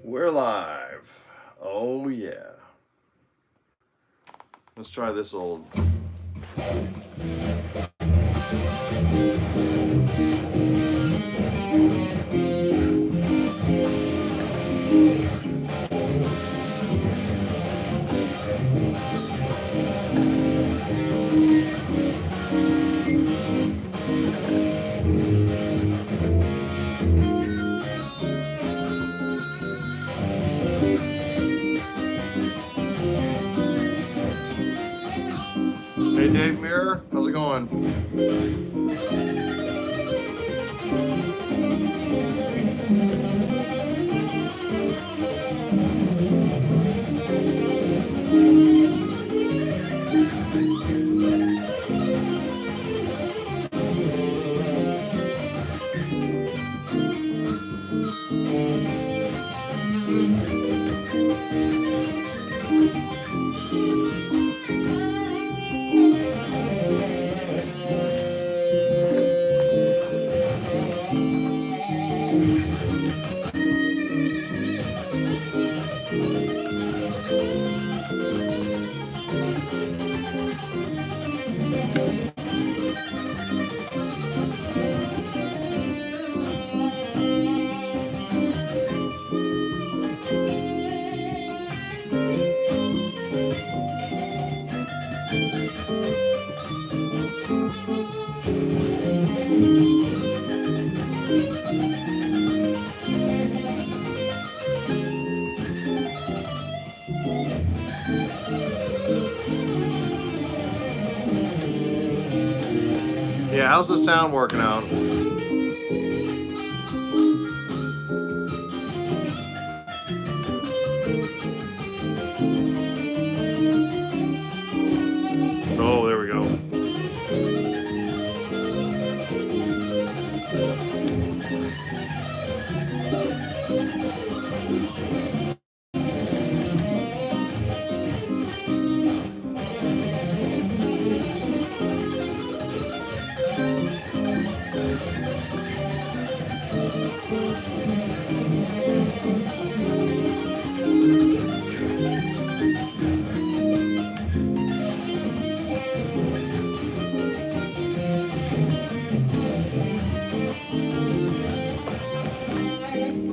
We're live. Oh yeah. Let's try this old. Hey Dave Mirror, how's it going? Yeah, how's the sound working out? Oh, there we go.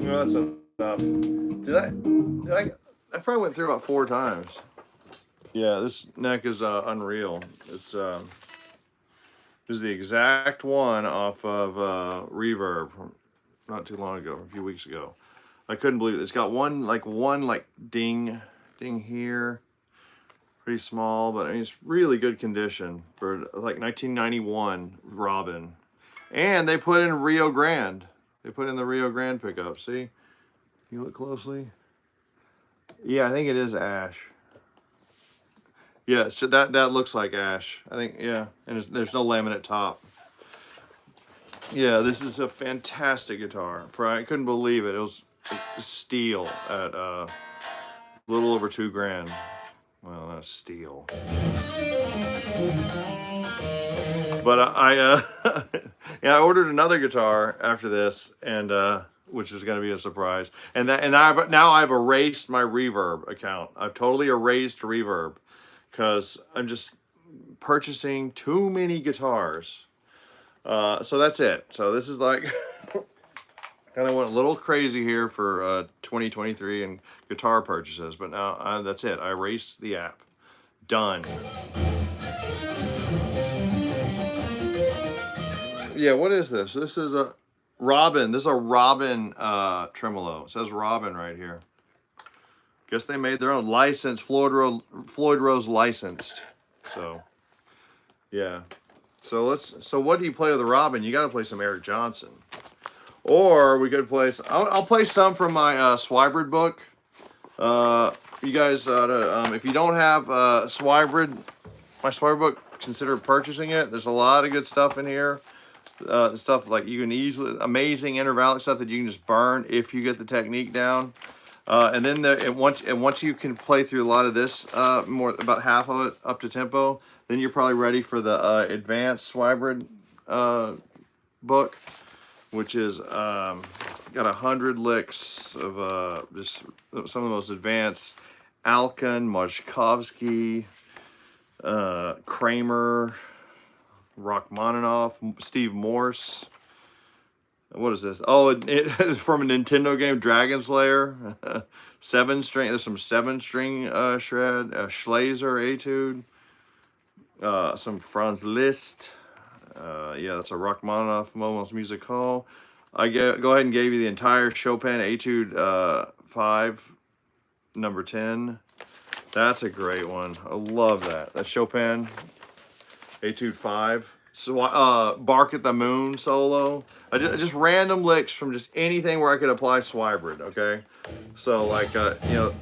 No, that's enough. I probably went through about 4 times. Yeah, this neck is unreal. It's this is the exact one off of Reverb from not too long ago, a few weeks ago. I couldn't believe it. It's got one ding here, pretty small, but I mean it's really good condition for like 1991 Robin. And they put in Rio Grande. They put in the Rio Grande pickup. See, you look closely. Yeah, I think it is ash. Yeah, so that looks like ash. I think, yeah, and there's no laminate top. Yeah, this is a fantastic guitar. I couldn't believe it. It was steel at a little over $2,000. Well, not steel. But yeah, I ordered another guitar after this, and which is going to be a surprise. And I've erased my Reverb account. I've totally erased Reverb because I'm just purchasing too many guitars. So that's it. So this is like kind of went a little crazy here for 2023 and guitar purchases, but now that's it. I erased the app. Done. Yeah, what is this? This is a Robin. This is a Robin tremolo. It says Robin right here. Guess they made their own license. Floyd Rose licensed. So, yeah. So what do you play with the Robin? You got to play some Eric Johnson. Or we could play. I'll play some from my Swybrid book. You guys, if you don't have Swybrid, my Swybrid book, consider purchasing it. There's a lot of good stuff in here. Stuff like you can easily, amazing intervallic stuff that you can just burn if you get the technique down. And then once you can play through a lot of this, about half of it up to tempo, then you're probably ready for the advanced Swybrid book. which is got 100 licks of just some of the most advanced Alkan, Majkovsky, Kramer, Rachmaninoff, Steve Morse. What is this? Oh, it is from a Nintendo game, Dragon Slayer. 7-string. There's some 7-string shred. Schlazer Etude. Some Franz Liszt. Yeah, that's a Rachmaninoff Moments Music Hall. I go ahead and gave you the entire Chopin Etude 5, number 10. That's a great one. I love that. That Chopin Etude 5. So, Bark at the Moon solo. Just random licks from just anything where I could apply Swibrid, okay? So, like, you know.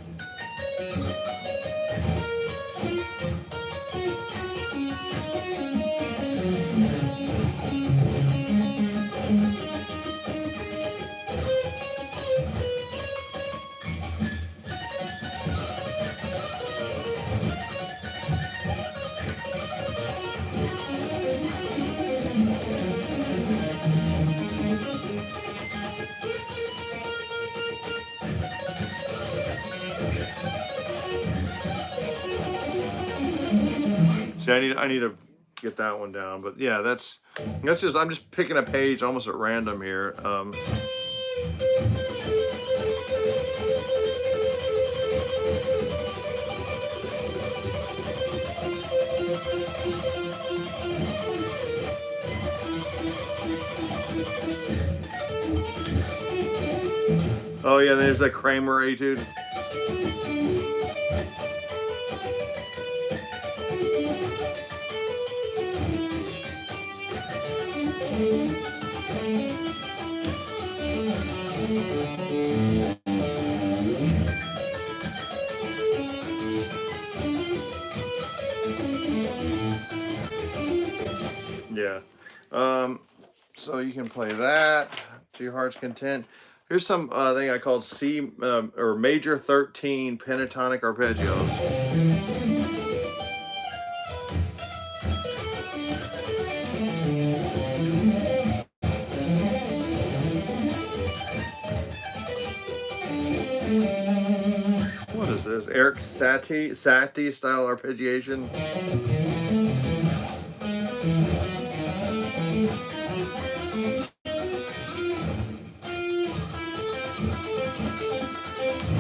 See, I need to get that one down, but yeah, that's just, I'm just picking a page almost at random here. Oh yeah, there's that Kramer Etude. Yeah. So you can play that to your heart's content. Here's some thing I called C or major 13 pentatonic arpeggios. What is this? Eric Satie style arpeggiation.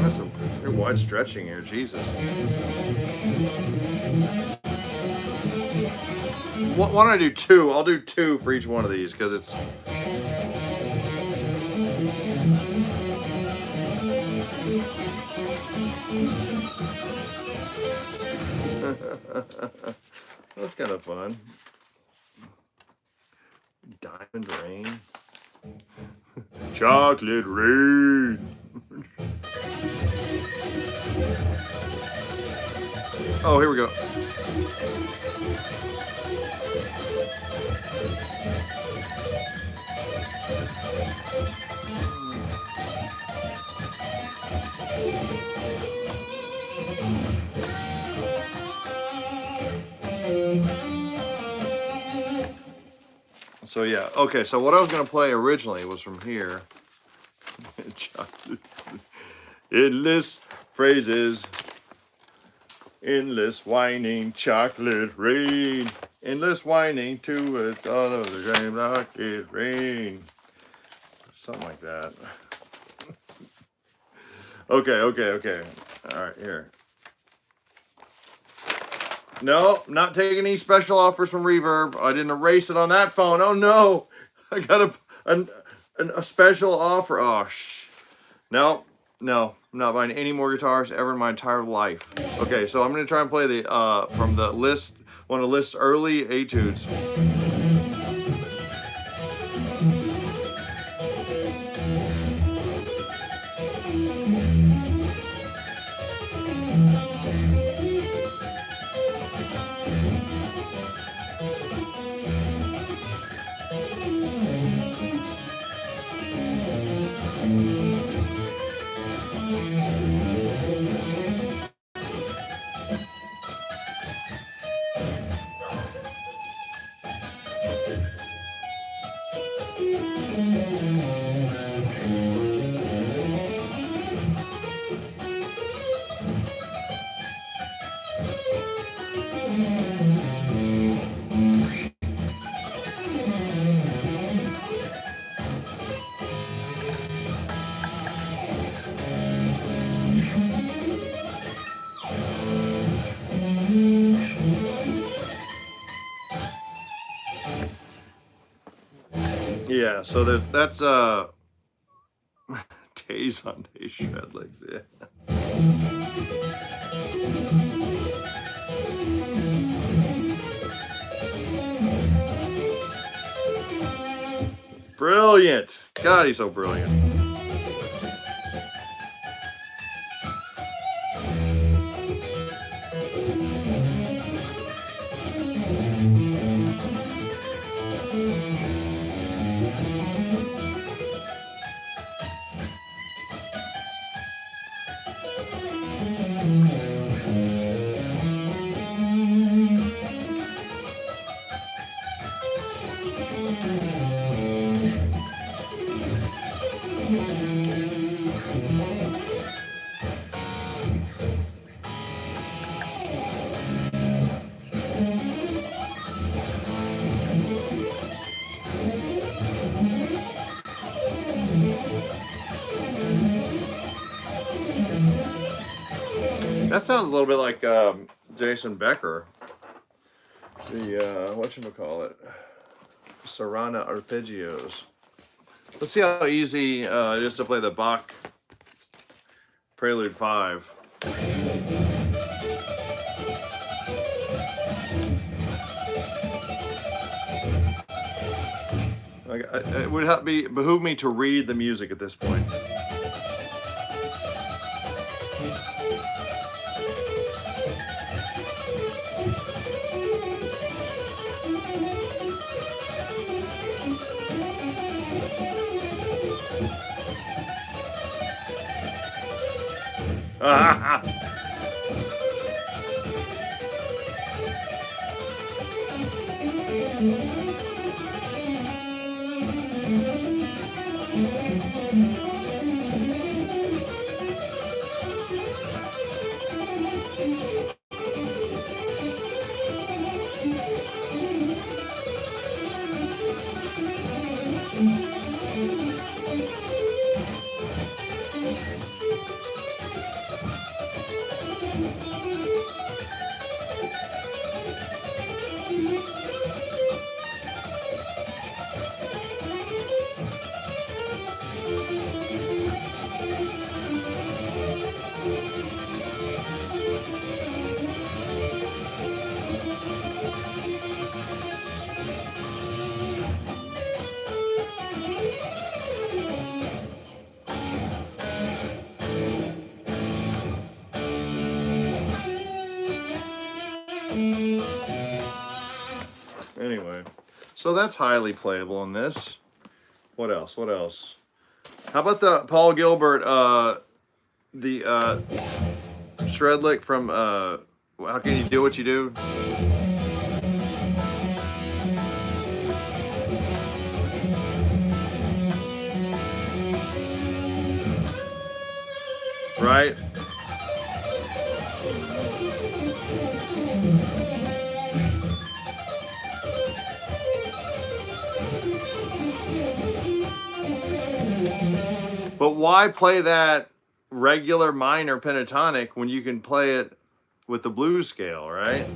That's some pretty wide stretching here, Jesus. Why don't I do 2? I'll do 2 for each one of these because it's. That's kind of fun. Diamond Rain. Chocolate Rain. Oh, here we go. So yeah, okay, so what I was going to play originally was from here. Endless phrases, endless whining, chocolate rain, endless whining to it, all of the dream chocolate rain. Something like that. Okay. All right, here. No, not taking any special offers from Reverb. I didn't erase it on that phone. Oh no, I got a special offer. Oh no, I'm not buying any more guitars ever in my entire life. Okay, so I'm gonna try and play the from the list, one of the list's early etudes. Yeah, so that's days on days shred licks, yeah. Brilliant. God, he's so brilliant. That sounds a little bit like Jason Becker. The whatchamacallit? Serrana arpeggios. Let's see how easy it is to play the Bach Prelude 5. Like, it would behoove me to read the music at this point. Anyway, so that's highly playable in this. What else? What else? How about the Paul Gilbert, the shred lick from How Can You Do What You Do? Right? But why play that regular minor pentatonic when you can play it with the blues scale, right?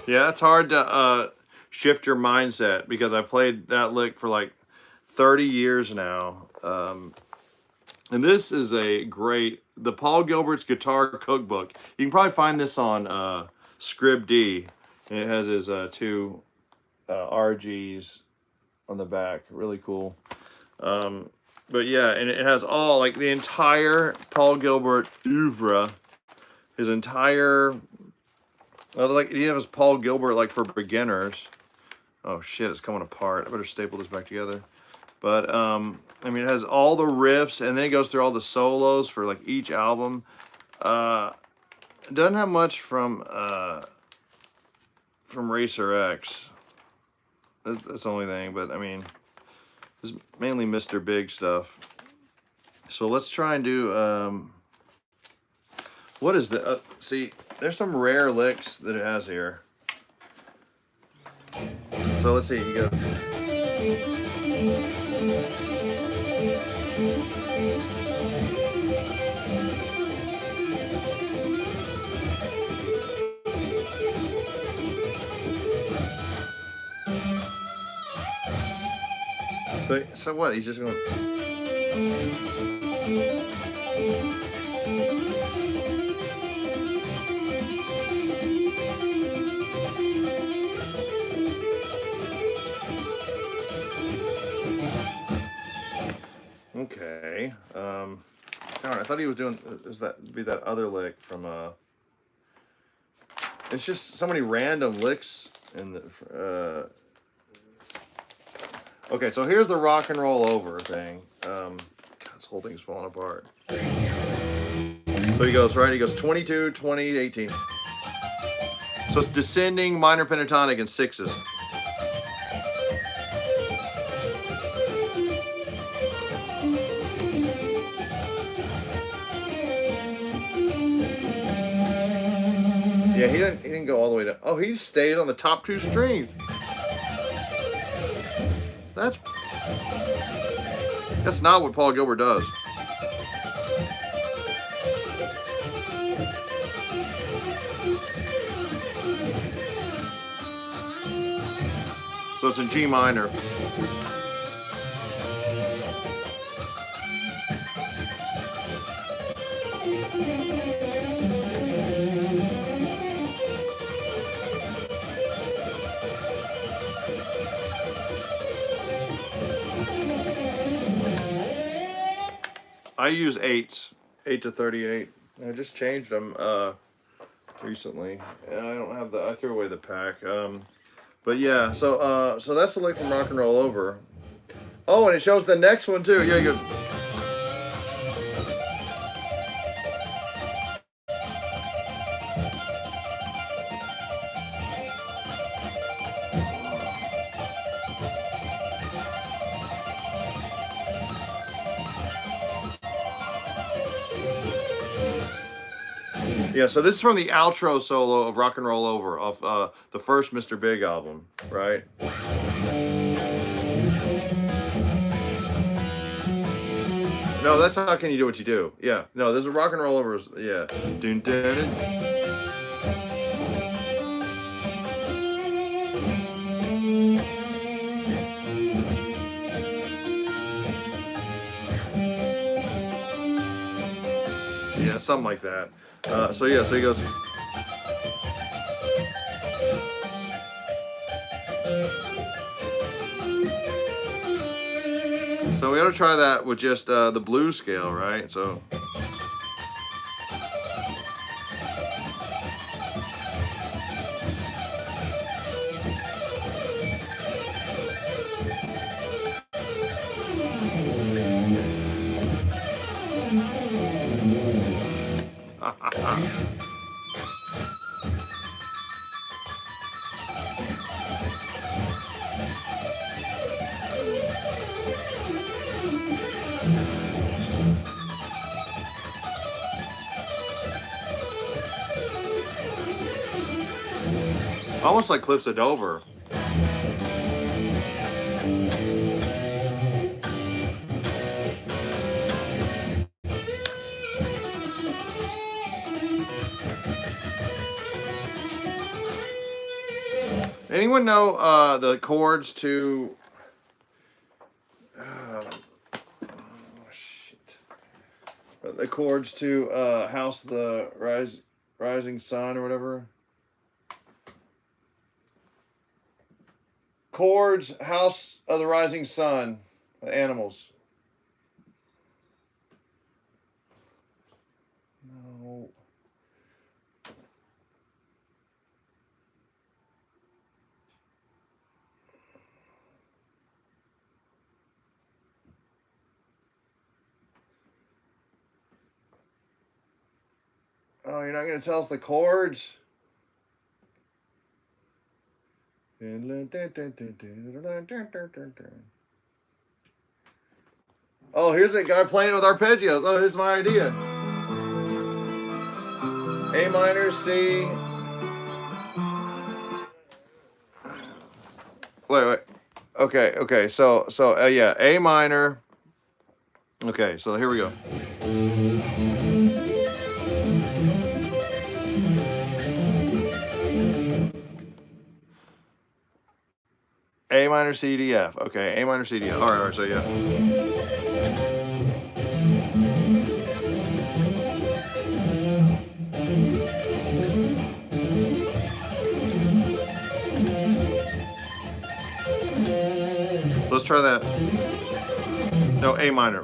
Yeah, it's hard to shift your mindset because I played that lick for like 30 years now. And this is the Paul Gilbert's Guitar Cookbook. You can probably find this on Scrib-D. And it has his two RGs on the back. Really cool. But yeah, and it has all, like the entire Paul Gilbert oeuvre. His entire, like he has Paul Gilbert like for beginners. Oh shit, it's coming apart. I better staple this back together. But I mean, it has all the riffs, and then it goes through all the solos for like each album. It doesn't have much from Racer X. That's the only thing, but I mean, it's mainly Mr. Big stuff. So let's try and do, what is the, see, there's some rare licks that it has here. So let's see. He goes. So what? He's just going. Okay. Darn, I thought he was doing. Is that be that other lick from It's just so many random licks in the. Okay, so here's the rock and roll over thing. God, this whole thing's falling apart. So he goes, right? He goes 22, 20, 18. So it's descending, minor pentatonic, and sixes. Yeah, he didn't go all the way down. Oh, he stays on the top two strings. That's not what Paul Gilbert does. So it's in G minor. I use 8s, 8 to 38. I just changed them recently. I don't have I threw away the pack. But yeah, so that's the lick from Rock and Roll Over. Oh, and it shows the next one too. Yeah, you go. Yeah, so this is from the outro solo of Rock and Roll Over of the first Mr. Big album, right? No, that's How Can You Do What You Do. Yeah, no, there's a Rock and Roll Over. Yeah. Dun, dun, dun. Yeah, something like that. So yeah, so he goes. So we ought to try that with just the blues scale, right? So. Almost like Cliffs of Dover. Anyone know the chords to? The chords to House of the Rising Sun or whatever. Chords, House of the Rising Sun, the Animals. No. Oh, you're not going to tell us the chords? Oh, here's a guy playing with arpeggios. Oh, here's my idea. A minor, C. wait. Okay. So yeah, A minor. Okay, so here we go. A minor, C, D, F. Okay, A minor, C, D, F. All right. So yeah. Let's try that. No, A minor.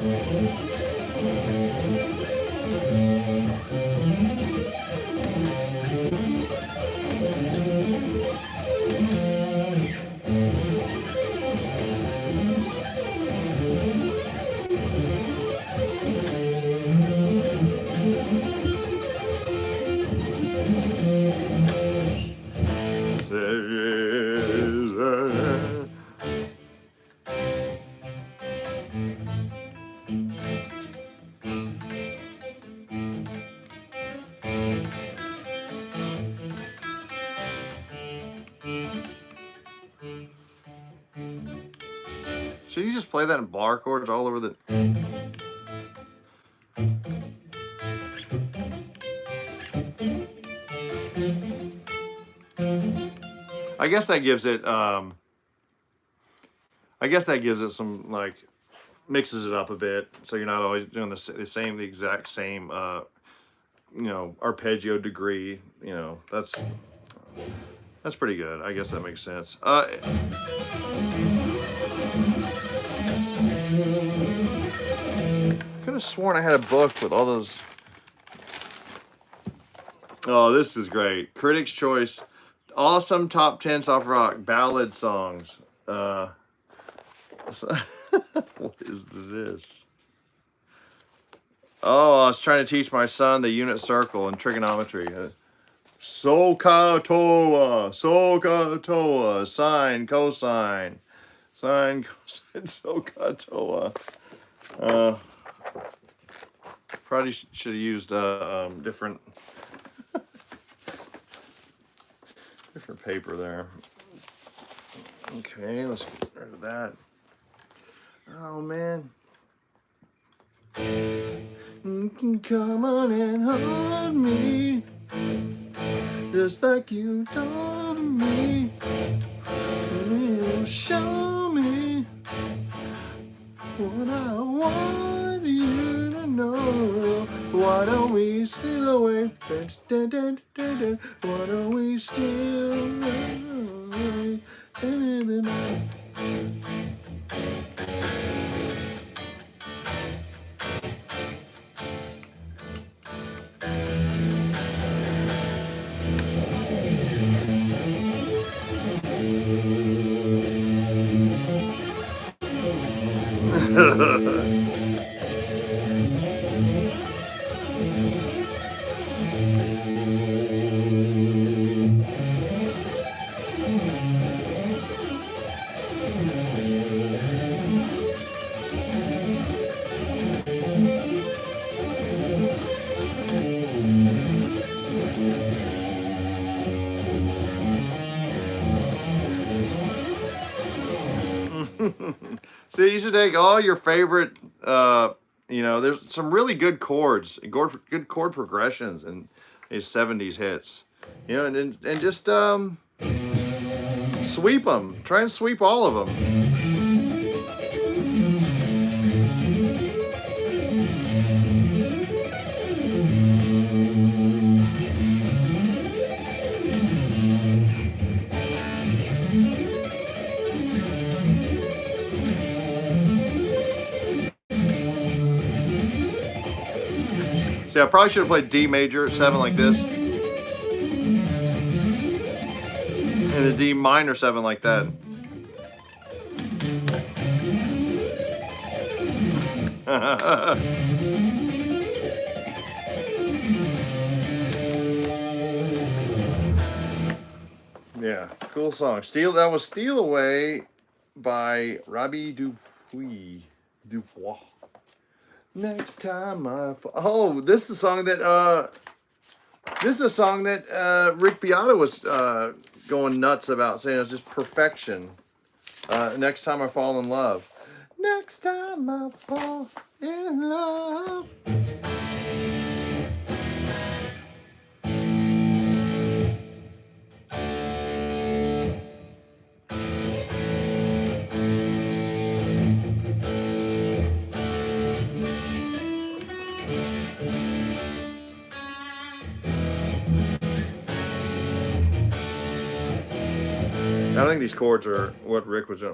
Should you just play that in bar chords all over the... I guess that gives it, some, like, mixes it up a bit, so you're not always doing the exact same, arpeggio degree. That's pretty good. I guess that makes sense. Could have sworn I had a book with all those. Oh, this is great. Critics' Choice, awesome top 10 soft rock ballad songs. What is this? Oh, I was trying to teach my son the unit circle and trigonometry. SOHCAHTOA, sine, cosine, SOHCAHTOA. Probably should have used different paper there. Okay, let's get rid of that. Oh man. You can come on and hold me, just like you told me. You show me what I want you to know. Why don't we steal away? Why don't we steal away in the night? See, you should take all your favorite, there's some really good chords, good chord progressions in these 70s hits, and just sweep them. Try and sweep all of them. See, I probably should have played D major 7 like this, and the D minor 7 like that. Yeah, cool song. That was Steal Away by Robbie Dupuis. Next time this is a song that Rick Beato was going nuts about, saying it's just perfection. Next Time I Fall in Love. Next time I fall in love. I think these chords are what Rick was doing.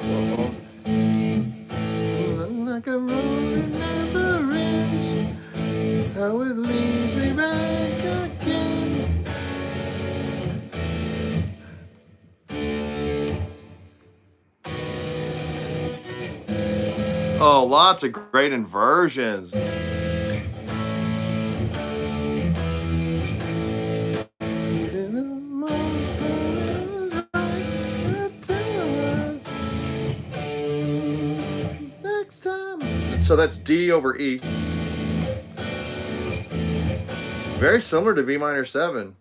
Like a road that never ends, how it leads me back again. Oh, lots of great inversions. So that's D over E. Very similar to B minor 7.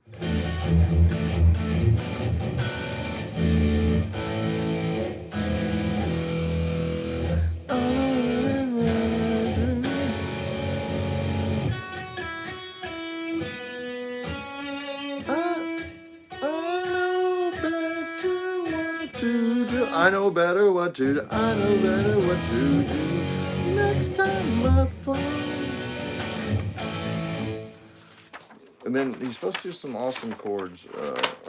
I know better what to do. I know better what to do. Next time I fall. And then he's supposed to do some awesome chords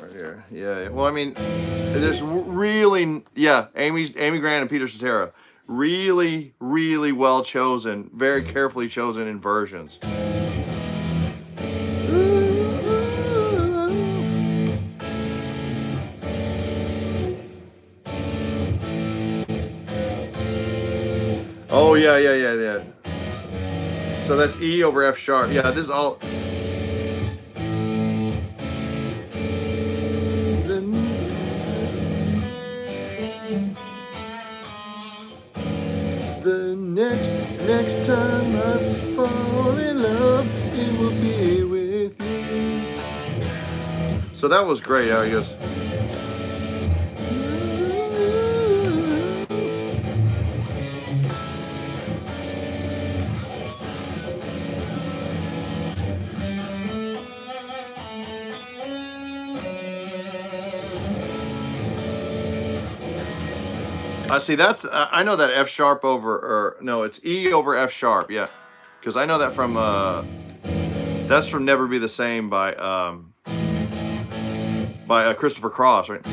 right here. Yeah. Well, I mean, there's really, yeah. Amy Grant and Peter Cetera, really, really well chosen, very carefully chosen inversions. Oh yeah. So that's E over F sharp. Yeah, this is all. The next time I fall in love, it will be with you. So that was great. How he goes. See, that's I know that F sharp over, or no, it's E over F sharp. Yeah, because I know that from that's from Never Be the Same by Christopher Cross, right?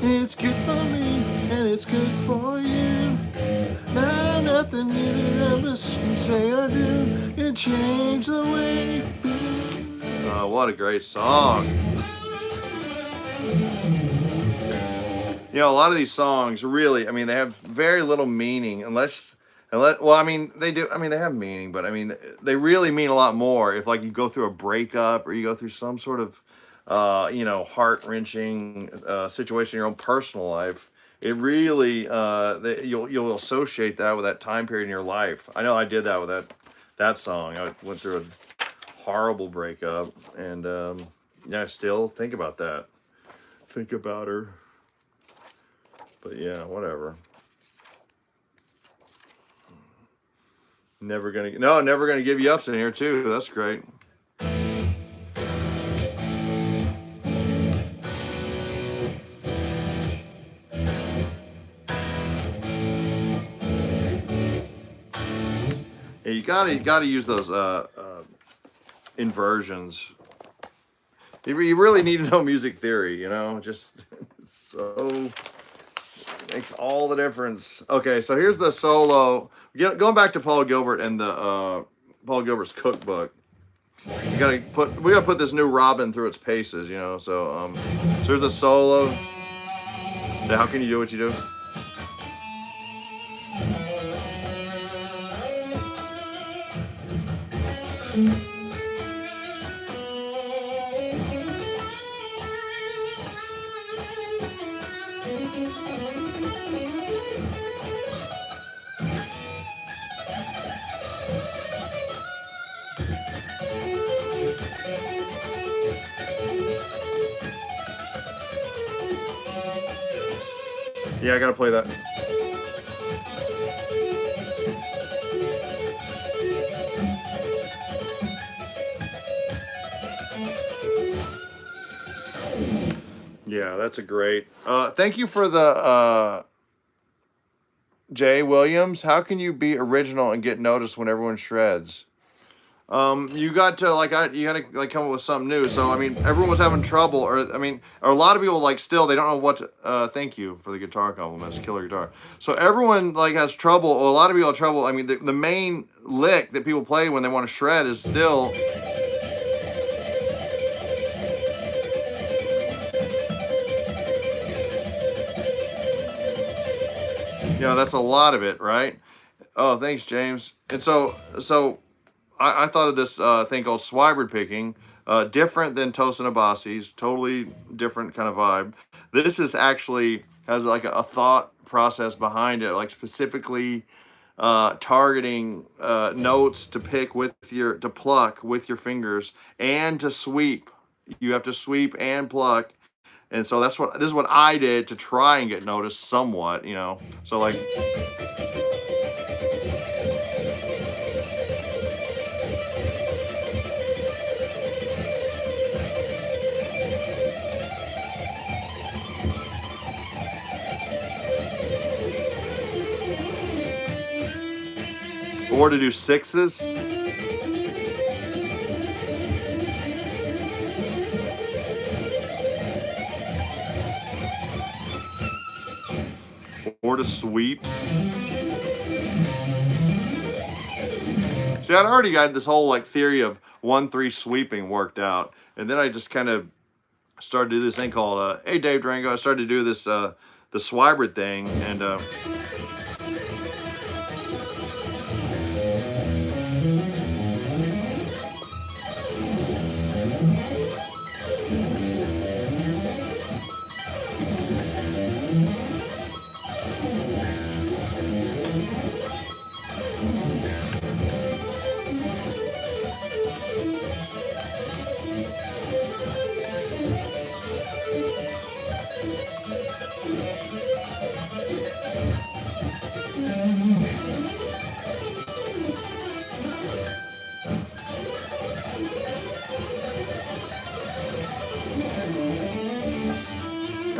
It's good for me and it's good for you. Now nothing either of us can say or do can change the way you feel. Oh, what a great song. You know, a lot of these songs really, I mean, they have very little meaning unless, well, I mean, they do, I mean, they have meaning, but I mean, they really mean a lot more if like you go through a breakup or you go through some sort of, you know, heart-wrenching situation in your own personal life. It really, you'll associate that with that time period in your life. I know I did that with that song. I went through a horrible breakup, and yeah, I still think about that. Think about her. But yeah, whatever. Never gonna give you ups in here too. That's great. Yeah, you gotta use those inversions. You really need to know music theory, you know. Just so makes all the difference. Okay, so here's the solo. Going back to Paul Gilbert and the Paul Gilbert's cookbook. We gotta put this new Robin through its paces, you know. So so here's the solo. So how can you do what you do? Yeah, I gotta play that. Yeah, that's a great. Thank you for the Jay Williams. How can you be original and get noticed when everyone shreds? You got to you got to like come up with something new. So I mean, everyone was having trouble, or I mean, or a lot of people like still they don't know what. Thank you for the guitar compliments, killer guitar. So everyone like has trouble. Or a lot of people have trouble. I mean, the main lick that people play when they want to shred is still. You know, that's a lot of it, right? Oh, thanks, James. And I thought of this thing called Swiberd picking, different than Tosin Abasi's, totally different kind of vibe. This is actually has like a thought process behind it, like specifically targeting notes to pick with to pluck with your fingers and to sweep. You have to sweep and pluck. And so this is what I did to try and get noticed somewhat, you know. So like, or to do sixes. Or to sweep. See, I'd already got this whole like theory of 1-3 sweeping worked out, and then I just kind of started to do this thing called "Hey Dave Durango." I started to do this the Swiberd thing, and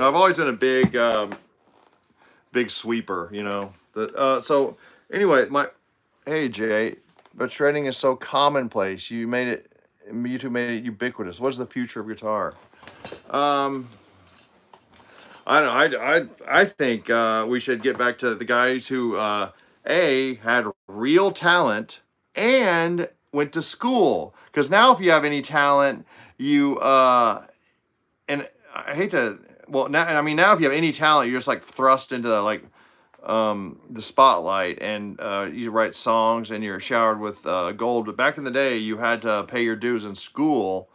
I've always been a big sweeper, you know. So anyway, hey Jay, but shredding is so commonplace. You two made it ubiquitous. What's the future of guitar? Um, I don't know. I think we should get back to the guys who had real talent and went to school. Because now, if you have any talent, you and I hate to. Well, now I mean now if you have any talent, you're just like thrust into the spotlight, and you write songs and you're showered with gold. But back in the day, you had to pay your dues in school,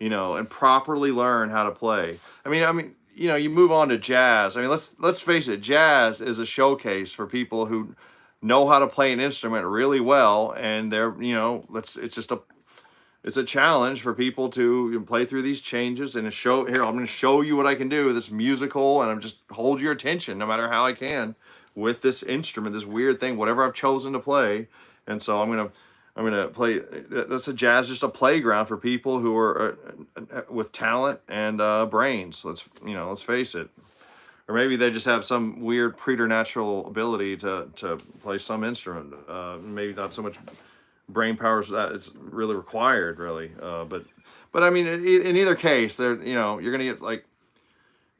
you know, and properly learn how to play. I mean, you know, you move on to jazz. I mean, let's face it, jazz is a showcase for people who know how to play an instrument really well, and they're, you know, it's a challenge for people to play through these changes and show here. I'm going to show you what I can do. This musical, and I'm just hold your attention no matter how I can with this instrument, this weird thing, whatever I've chosen to play. And so I'm gonna play. That's a jazz, just a playground for people who are with talent and brains. Let's face it. Or maybe they just have some weird preternatural ability to play some instrument. Maybe not so much brain powers that it's really required, really. But I mean, in either case, you're gonna get like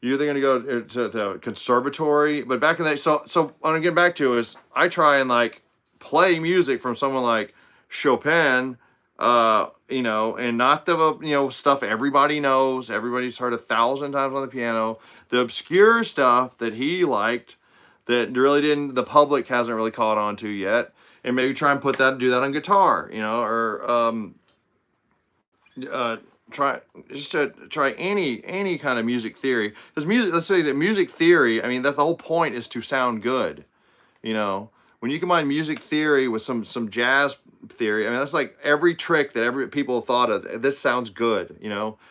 you're either gonna go to conservatory. But back in that, so what I'm getting back to is I try and like play music from someone like Chopin, and not the stuff everybody knows, everybody's heard 1,000 times on the piano, the obscure stuff that he liked that really didn't the public hasn't really caught on to yet, and maybe try and do that on guitar, or try any kind of music theory, because music, let's say that music theory, I mean that the whole point is to sound good. When you combine music theory with some jazz theory, I mean that's like every trick that every people thought of. This sounds good,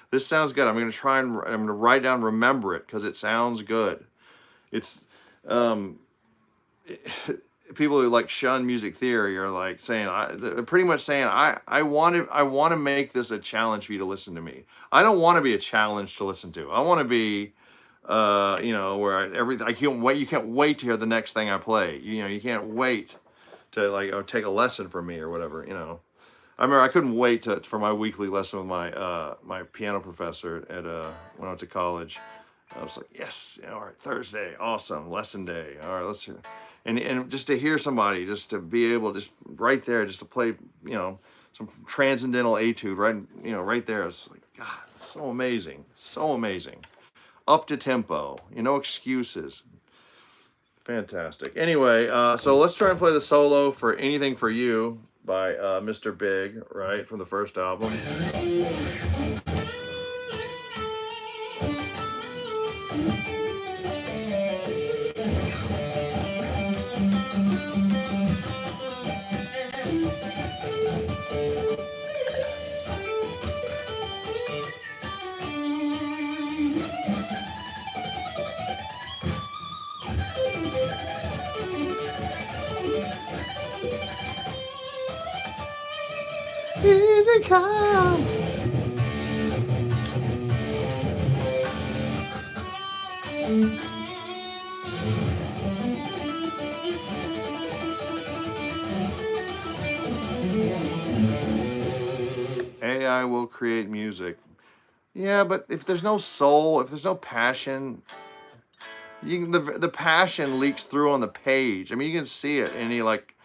this sounds good. I'm going to write down, remember it because it sounds good. It's um, people who like shun music theory are like saying, they're pretty much saying, I want to make this a challenge for you to listen to me. I don't want to be a challenge to listen to. I want to be, you know, where everything, I can't wait. You can't wait to hear the next thing I play. You know, you can't wait to like, or take a lesson from me or whatever, you know. I remember I couldn't wait for my weekly lesson with my piano professor at when I went to college. I was like, yes, yeah, all right, Thursday, awesome, lesson day. All right, let's hear. And just to hear somebody, just to be able, just right there, just to play, you know, some transcendental etude, right, you know, right there. It's like, God, it's so amazing, so amazing. Up to tempo, you know, excuses. Fantastic. Anyway, so let's try and play the solo for Anything for You by Mr. Big, right, from the first album. Easy come. AI will create music. Yeah, but if there's no soul, if there's no passion, the passion leaks through on the page. I mean, you can see it. Any like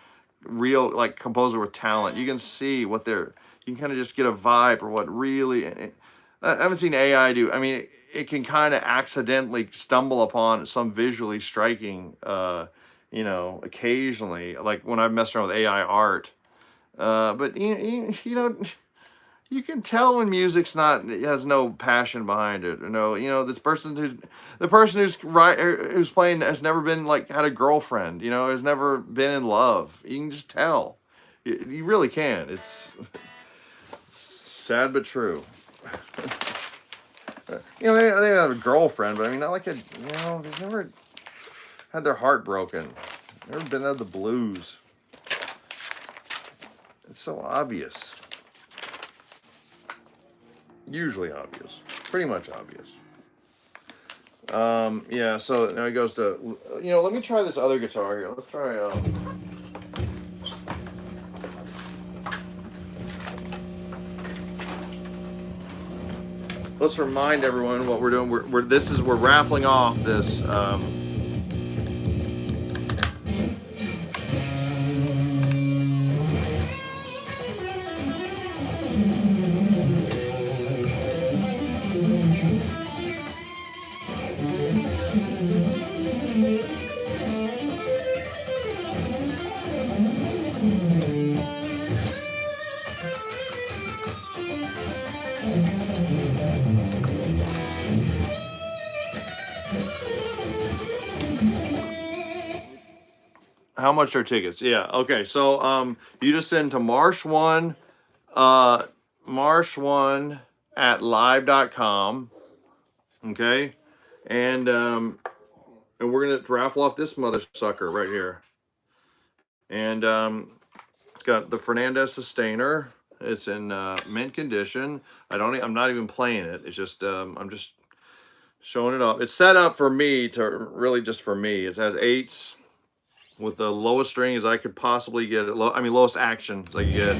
real like composer with talent, you can see what they're. You can kind of just get a vibe or what really. I haven't seen AI do. I mean, it can kind of accidentally stumble upon some visually striking. You know, occasionally, like when I've messed around with AI art. But you know, you can tell when music's not, it has no passion behind it. You know, the person who's playing has never been like had a girlfriend. You know, has never been in love. You can just tell. You really can. It's sad but true. You know, they have a girlfriend, but I mean, not like a, you know, they've never had their heart broken. Never been out of the blues. It's so obvious. Usually obvious. Pretty much obvious. Yeah, so now he goes to, you know, let me try this other guitar here. Let's try, let's remind everyone what we're doing. We're raffling off this, how much are tickets? Yeah, okay. So you just send to Marsh1 Marsh1 at live.com. Okay. And we're gonna raffle off this mother sucker right here. And it's got the Fernandez Sustainer. It's in mint condition. I'm not even playing it. It's just I'm just showing it up. It's set up for me to really just for me. It has eights with the lowest strings I could possibly get. I mean, lowest action I could get.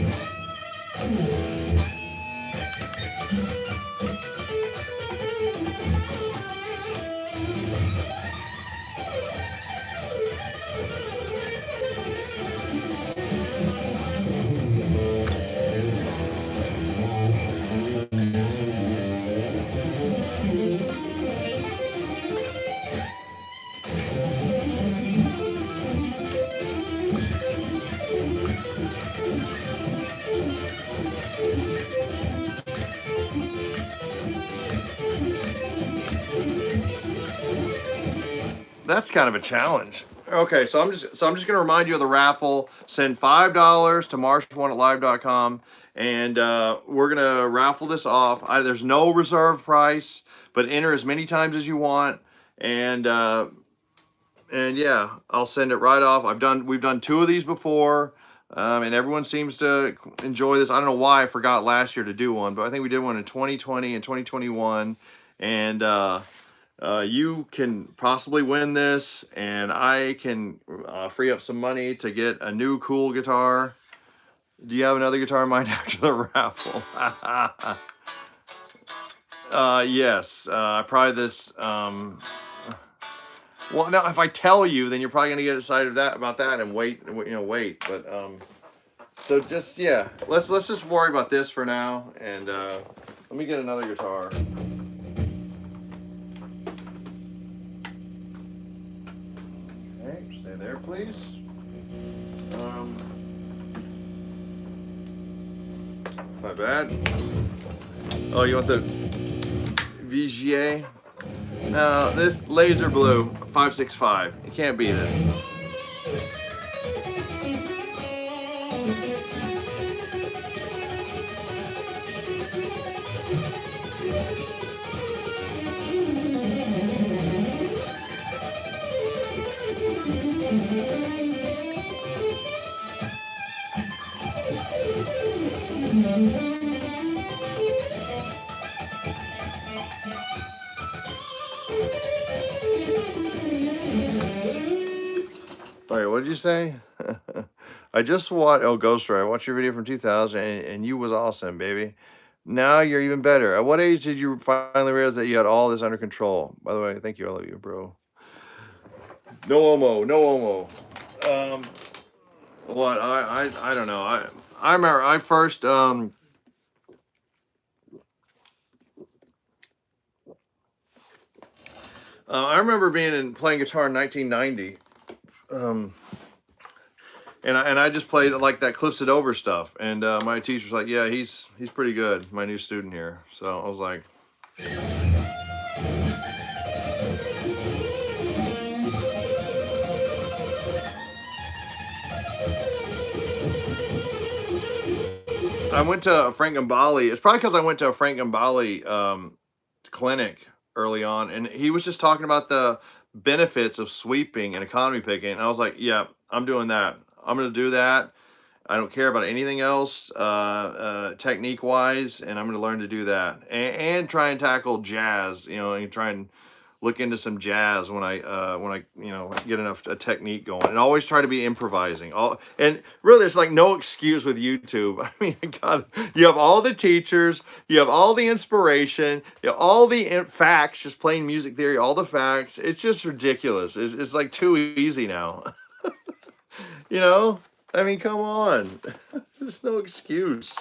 That's kind of a challenge. Okay, so I'm just gonna remind you of the raffle. Send $5 to Marsh1 at live.com, and we're gonna raffle this off. There's no reserve price, but enter as many times as you want, and And yeah, I'll send it right off. We've done 2 of these before, and everyone seems to enjoy this. I don't know why I forgot last year to do one, but I think we did one in 2020 and 2021. And you can possibly win this, and I can free up some money to get a new cool guitar. Do you have another guitar in mind after the raffle? Yes, probably this. Well, now if I tell you, then you're probably gonna get excited about that and wait, wait. But so just yeah, let's just worry about this for now, and let me get another guitar. Okay, stay there, please. My bad. Oh, you want the VGA? No, this laser blue 565. You can't beat it. Wait, what did you say? I just watched, oh, Ghost Rider. I watched your video from 2000 and you was awesome, baby. Now you're even better. At what age did you finally realize that you had all this under control? By the way, thank you. I love you, bro. No homo, no homo. What? I don't know. I remember I first, I remember playing guitar in 1990. And I just played like that Cliffs It Over stuff, and my teacher's like, "Yeah, he's pretty good." My new student here, so I was like, I went to a Frank Gambale. It's probably because I went to a Frank Gambale clinic early on, and he was just talking about the benefits of sweeping and economy picking. And I was like, "Yeah, I'm doing that. I'm gonna do that. I don't care about anything else, technique wise, and I'm going to learn to do that and try and tackle jazz, and try and look into some jazz when I get enough a technique going, and always try to be improvising. And really, there's like no excuse with YouTube. I mean, God, you have all the teachers, you have all the inspiration, you have all the facts, just plain music theory, all the facts. It's just ridiculous. It's like too easy now. you know. I mean, come on. There's no excuse.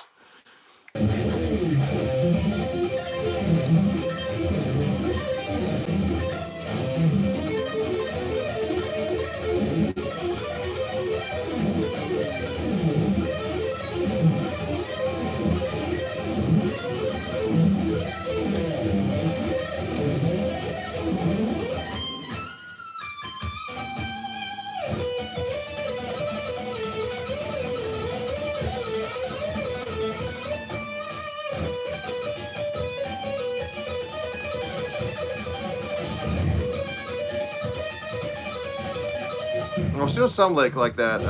I was doing some lick like that.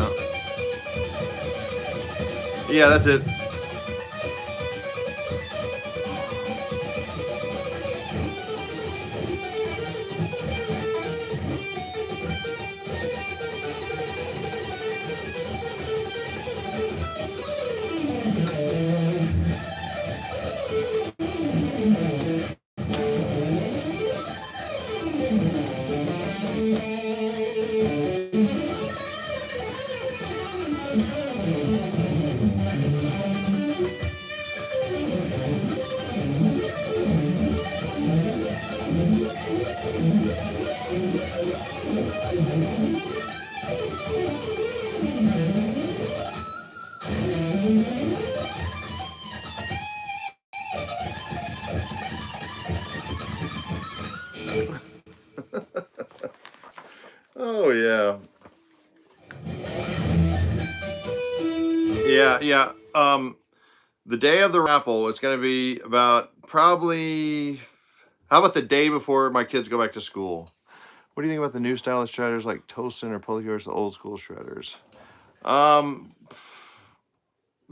Yeah, that's it. Oh yeah. Yeah. The day of the raffle, it's going to be about probably. How about the day before my kids go back to school? What do you think about the new style of shredders like Tosin or Pulley versus the old school shredders? Um,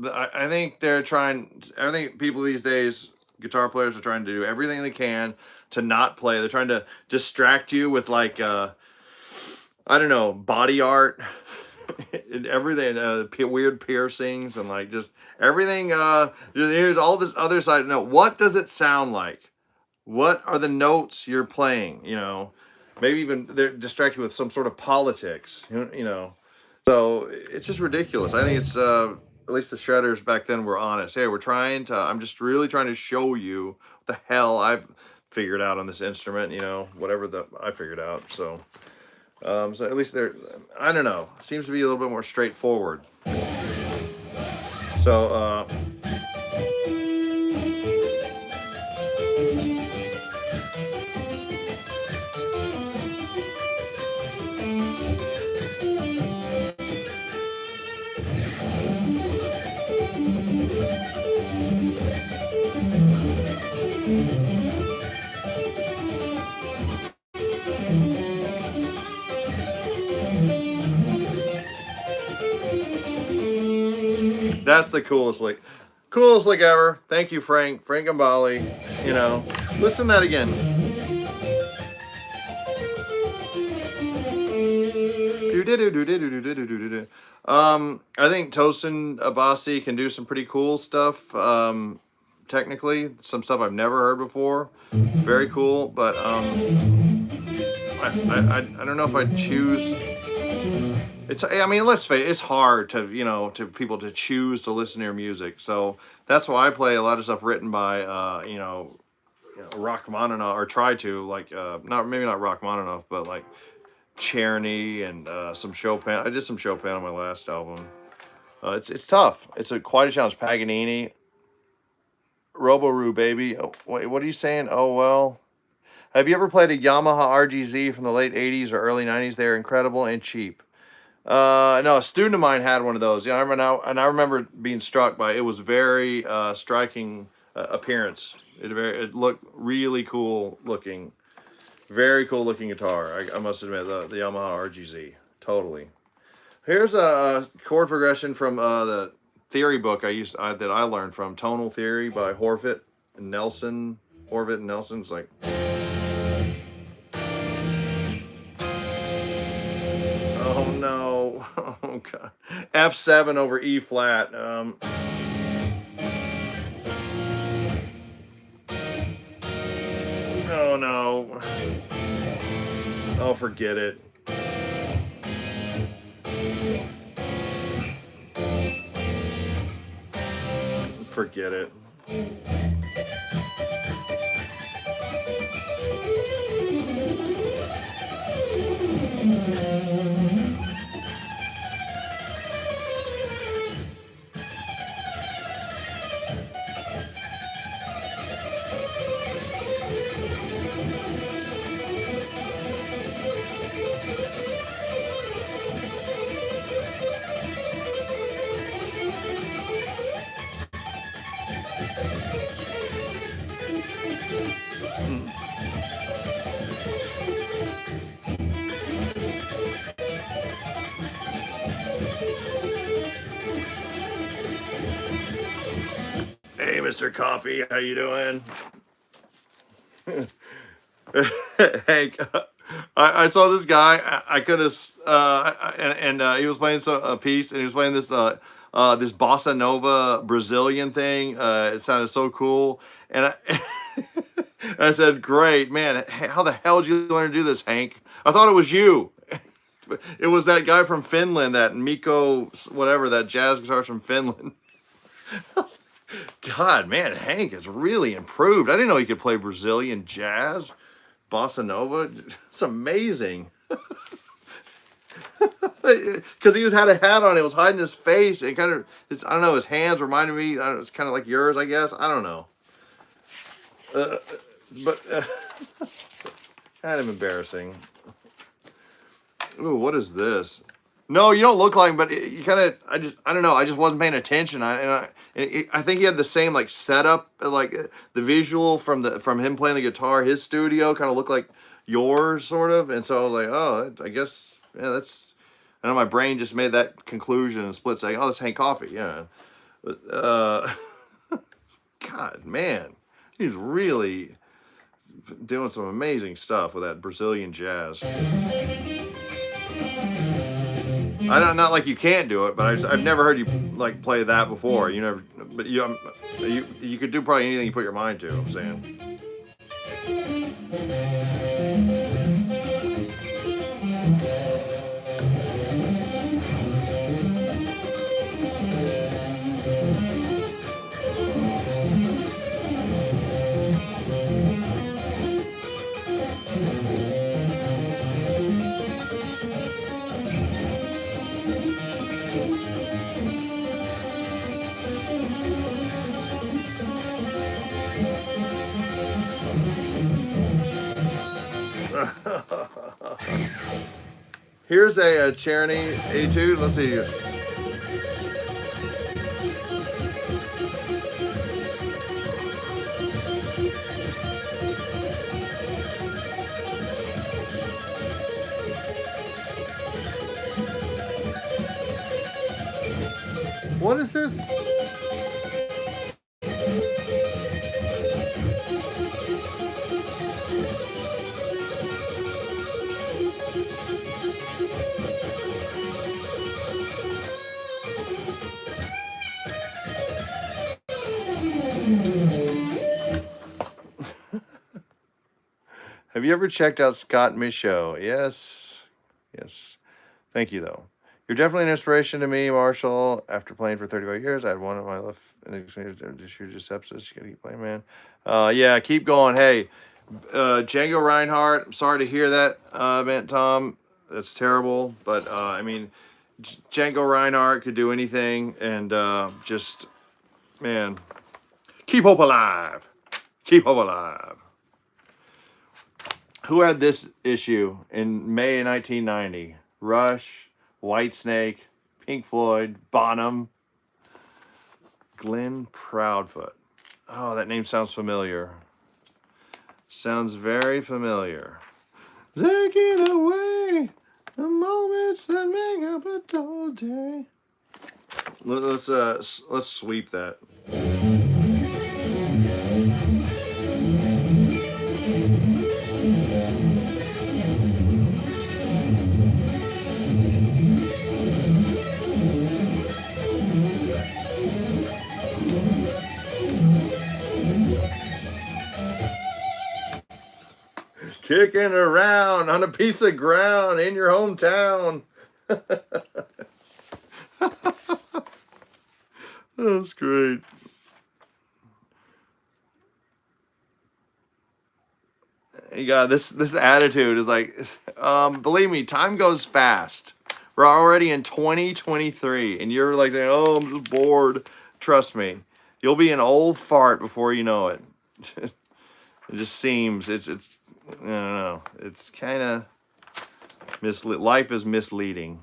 I think they're trying. I think people these days, guitar players are trying to do everything they can to not play. They're trying to distract you with like, I don't know, body art and everything, weird piercings and like just everything. Here's all this other side. No, what does it sound like? What are the notes you're playing? You know, maybe even they're distracted with some sort of politics. You know, so it's just ridiculous. I think it's at least the shredders back then were honest. Hey, we're trying to. I'm just really trying to show you what the hell I've figured out on this instrument. You know, whatever that I figured out. So at least they're. I don't know. Seems to be a little bit more straightforward. So. That's the coolest lick. Coolest lick ever. Thank you, Frank. Frank and Bali. You know, listen to that again. I think Tosin Abasi can do some pretty cool stuff. Technically, some stuff I've never heard before. Very cool, but I don't know if I'd choose. It's, I mean, let's face it, it's hard to, you know, to people to choose to listen to your music. So that's why I play a lot of stuff written by, you know, Rachmaninoff, or try to, like, maybe not Rachmaninoff, but like Czerny and some Chopin. I did some Chopin on my last album. It's tough. It's quite a challenge. Paganini, Roboru, baby. Oh, wait, what are you saying? Oh, well. Have you ever played a Yamaha RGZ from the late 80s or early 90s? They're incredible and cheap. No, a student of mine had one of those. Yeah, I remember now, and I remember being struck by it. Was very striking appearance. It looked really cool looking, very cool looking guitar. I must admit the Yamaha RGZ, totally. Here's a chord progression from the theory book that I learned from, Tonal Theory by Horvath and Nelson. Horvath and Nelson. It's like. Oh no. Oh god. F7 over E flat. Oh no. Oh, forget it. Forget it. Hey, Mr. Coffee, how you doing? Hank, I saw this guy. I could have, he was playing a piece, and he was playing this this bossa nova Brazilian thing. It sounded so cool, and I said, "Great, man! How the hell did you learn to do this, Hank? I thought it was you." It was that guy from Finland, that Mikko, whatever, that jazz guitarist from Finland. God, man, Hank has really improved. I didn't know he could play Brazilian jazz, bossa nova. It's amazing. Because he had a hat on, it was hiding his face. And kind of, I don't know, his hands reminded me. It's kind of like yours, I guess. I don't know. But kind of embarrassing. Ooh, what is this? No, you don't look like him, but you kind of. I don't know. I just wasn't paying attention. I think he had the same like setup, like the visual from him playing the guitar. His studio kind of looked like yours, sort of. And so I was like, oh, I guess, yeah, that's, I know my brain just made that conclusion in a split second. Oh, that's Hank Coffey, yeah. But, God, man, he's really doing some amazing stuff with that Brazilian jazz. I don't, not like you can't do it, but I've never heard you like play that before. You never, but you could do probably anything you put your mind to. I'm saying. Here's a Czerny Etude. Let's see. What is this? Have you ever checked out Scott Michaud? Yes. Yes. Thank you, though. You're definitely an inspiration to me, Marshall. After playing for 35 years, I had one of my left issues sepsis. You gotta keep playing, man. Yeah, keep going. Hey, Django Reinhardt, I'm sorry to hear that, man, Tom. That's terrible. But, I mean, Django Reinhardt could do anything. And just, man, keep hope alive. Keep hope alive. Who had this issue in May 1990? Rush, Whitesnake, Pink Floyd, Bonham, Glenn Proudfoot. Oh, that name sounds familiar. Sounds very familiar. Taking away the moments that make up a dull day. Let's sweep that. Kicking around on a piece of ground in your hometown. That's great. You got this attitude is like, believe me, time goes fast. We're already in 2023 and you're like, oh, I'm just bored. Trust me, you'll be an old fart before you know it. It just seems it's I don't know. It's kind of life is misleading.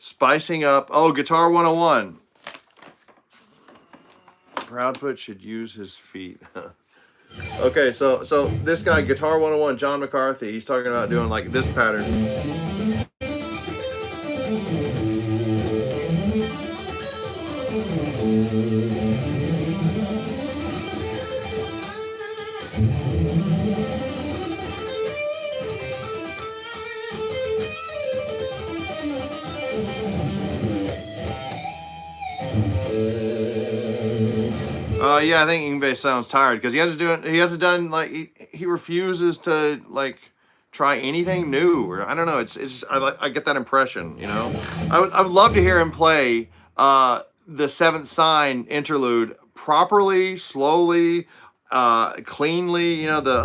Spicing up. Oh, Guitar 101. Proudfoot should use his feet. Okay, so this guy, Guitar 101, John McCarthy, he's talking about doing like this pattern. Yeah, I think Yngwie sounds tired because he hasn't done like he refuses to like try anything new, or I don't know. It's just, I get that impression, you know. I would love to hear him play the Seventh Sign interlude properly, slowly, cleanly. You know the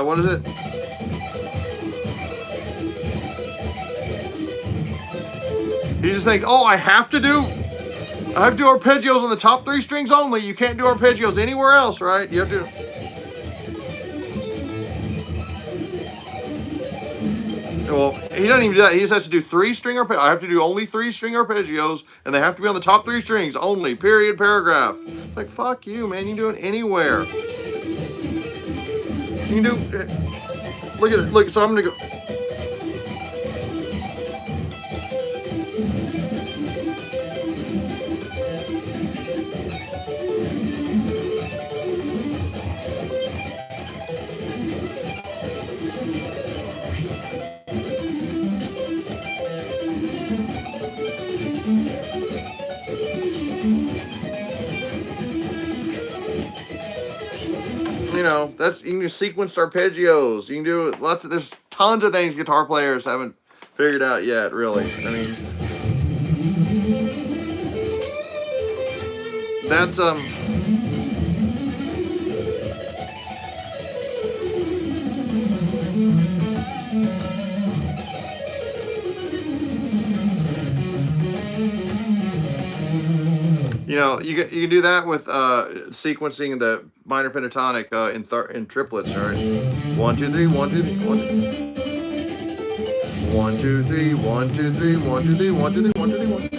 what is it? You just think, oh, I have to do arpeggios on the top 3 strings only. You can't do arpeggios anywhere else, right? You have to. Well, he doesn't even do that. He just has to do 3-string arpeggios. I have to do only 3-string arpeggios, and they have to be on the top 3 strings only. Period. Paragraph. It's like, fuck you, man. You can do it anywhere. You can do. Look at it. Look. So I'm gonna go. You know, that's, you can do sequenced arpeggios. You can do lots of, there's tons of things guitar players haven't figured out yet, really. I mean, that's, you know, you can do that with sequencing the minor pentatonic in triplets, right? 1 2 3 1 2 3 1 1 2 3 1 2 3 1 2 3 1 2 3 1 2 3 1 2 3.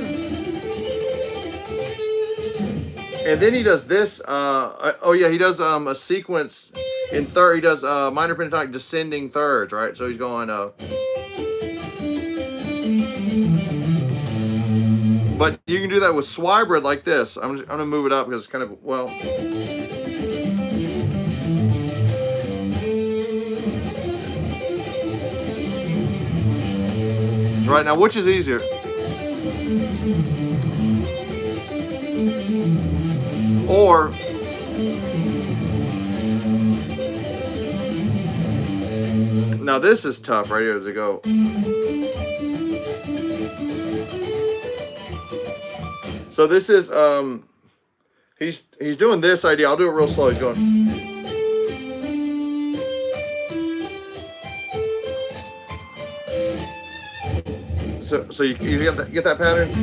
And then he does this. Oh yeah, he does a sequence in third. He does minor pentatonic descending thirds, right? So he's going. But you can do that with Swybrid like this. I'm gonna move it up because it's kind of, well. Right, now which is easier? Or now this is tough right here to go. So this is he's doing this idea. I'll do it real slow. He's going. So you get that pattern.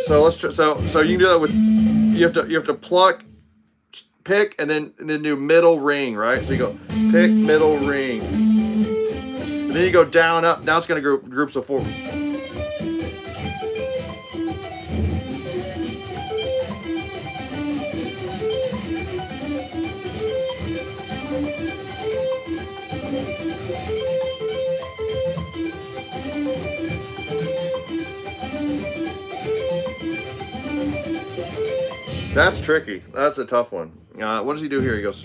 So let's try, so you can do that with, you have to pluck, pick, and then do middle ring, right? So you go pick, middle ring, and then you go down, up. Now it's going to groups of 4. That's tricky. That's a tough one. What does he do here? He goes.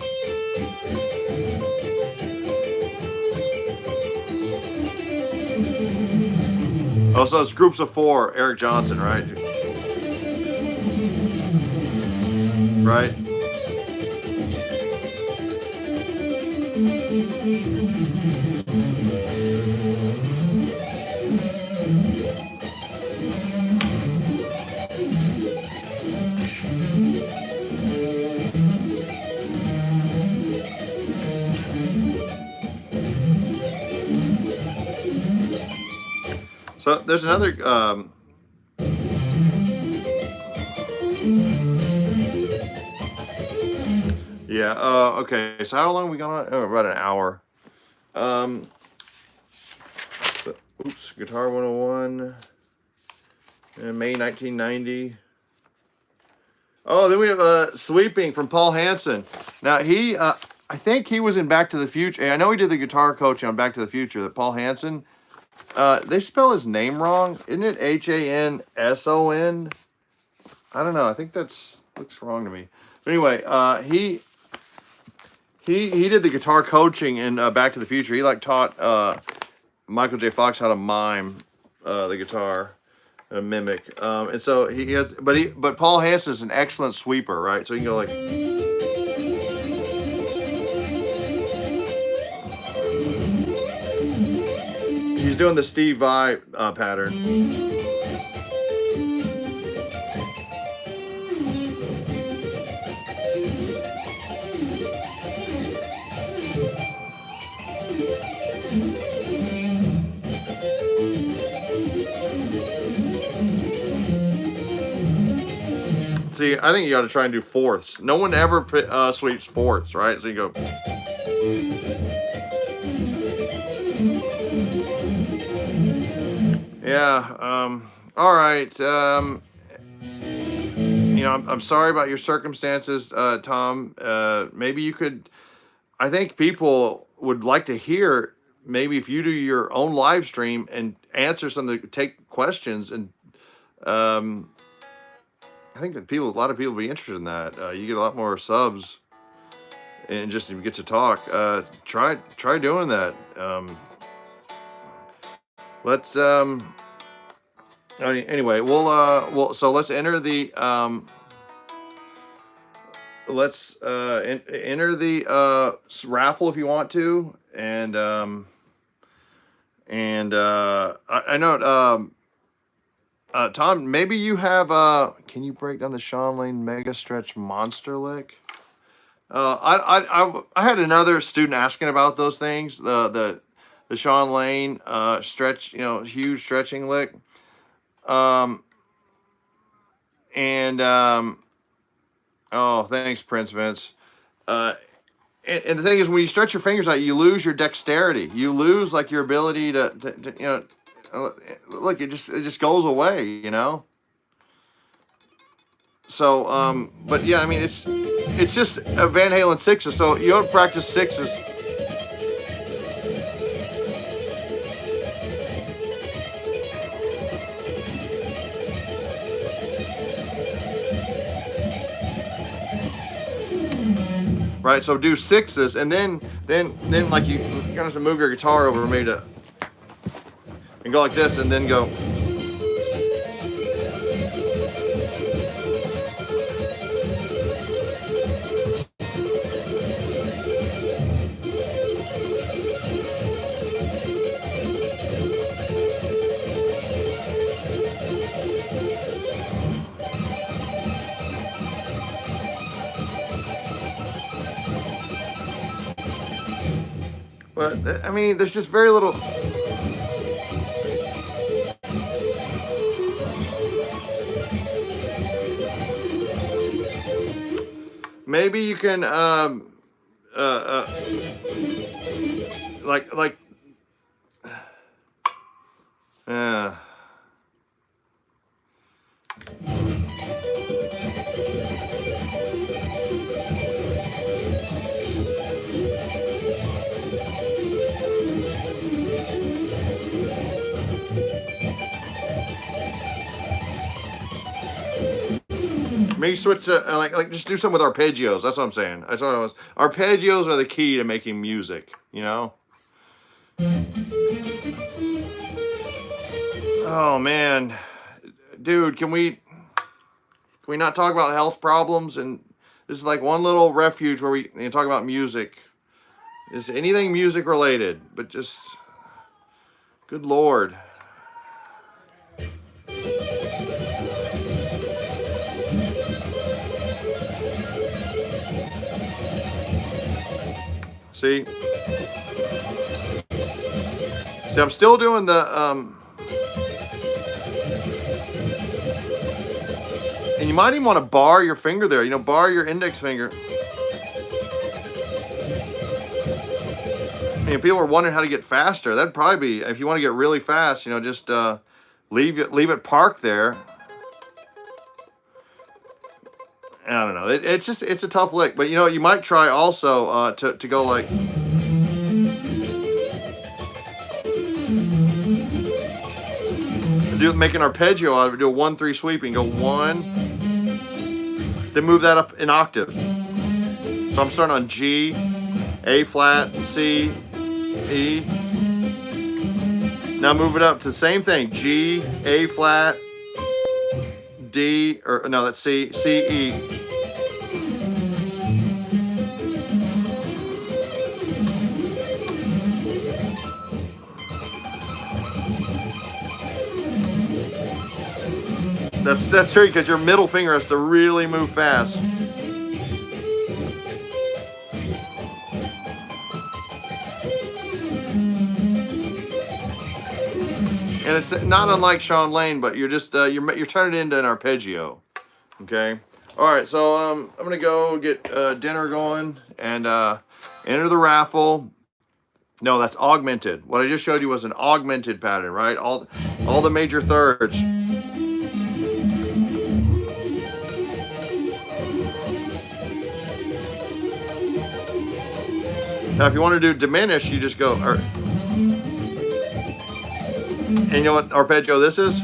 Oh, so it's groups of 4. Eric Johnson, right? Right. So there's another. Yeah. Okay. So how long we got on? Oh, about an hour. Oops. Guitar 101. In May 1990. Oh, then we have Sweeping from Paul Hansen. Now he, I think he was in Back to the Future. I know he did the guitar coaching on Back to the Future. That Paul Hansen. They spell his name wrong. Isn't it Hanson? I don't know. I think looks wrong to me. But anyway, he did the guitar coaching in Back to the Future. He taught Michael J. Fox how to mime the guitar, mimic. And so he has, but Paul Hansen is an excellent sweeper, right? So you can go like. He's doing the Steve Vai pattern. See, I think you got to try and do fourths. No one ever sweeps fourths, right? So you go. Yeah. All right. You know, I'm sorry about your circumstances, Tom. Maybe you could. I think people would like to hear maybe if you do your own live stream and answer some of the take questions, and um, I think that a lot of people would be interested in that. You get a lot more subs, and just you get to talk. Try doing that. Let's anyway, so let's enter the enter the raffle if you want to, and I know Tom, maybe you have can you break down the Sean Lane Mega Stretch Monster Lick? I had another student asking about those things, the Sean Lane stretch, you know, huge stretching lick. And oh, thanks, Prince Vince. And the thing is, when you stretch your fingers out, you lose your dexterity. You lose like your ability to you know, look, it just goes away, you know. So, but yeah, I mean, it's just a Van Halen sixes. So you don't practice sixes. Right, so do sixes, and then like you're gonna have to move your guitar over maybe to, and go like this, and then go. But I mean, there's just very little. Maybe you can like maybe switch to like just do something with arpeggios. That's what I'm saying. That's what I was. Arpeggios are the key to making music, you know. Oh man, dude, can we not talk about health problems? And this is like one little refuge where we can talk about music. Is anything music related? But just, good Lord. See, I'm still doing the and you might even want to bar your finger there. You know, bar your index finger. I mean, people are wondering how to get faster. That'd probably be, if you want to get really fast, you know, just leave it parked there. I don't know. It's a tough lick, but you know, you might try also to go like. Make an arpeggio out of it. Do a 1-3 sweeping. Go 1, then move that up in octaves. So I'm starting on G, A flat, C, E. Now move it up to the same thing. G, A flat, D, or no, that's C, C, E. That's true, because your middle finger has to really move fast. And it's not unlike Sean Lane, but you're just you're turning it into an arpeggio. Okay. All right. So I'm gonna go get dinner going, and Enter the raffle. No, that's augmented. What I just showed you was an augmented pattern, right? All the major thirds. Now, if you want to do diminish, you just go, and you know what arpeggio this is?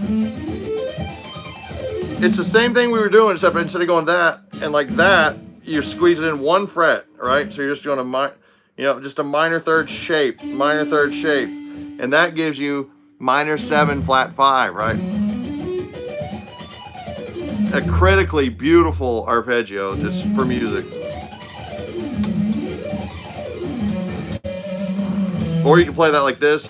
It's the same thing we were doing, except instead of going that and like that, you're squeezing in one fret, right? So you're just doing just a minor third shape, and that gives you minor 7 flat 5, right? A critically beautiful arpeggio just for music. Or you can play that like this.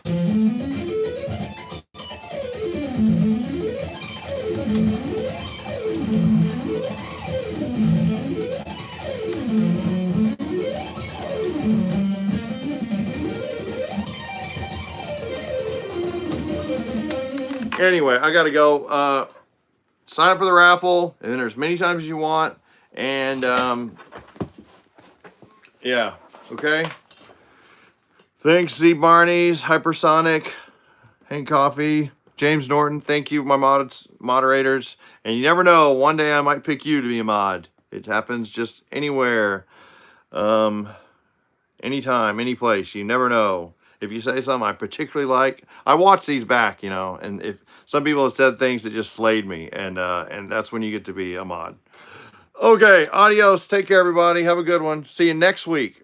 Anyway, I gotta go. Sign up for the raffle, and then there's many times as you want. And yeah, okay. Thanks, Z Barney's, Hypersonic, Hank Coffee, James Norton. Thank you, my moderators. And you never know, one day I might pick you to be a mod. It happens just anywhere, anytime, any place. You never know. If you say something I particularly like, I watch these back, and if some people have said things that just slayed me, and that's when you get to be a mod. Okay, adios. Take care, everybody. Have a good one. See you next week.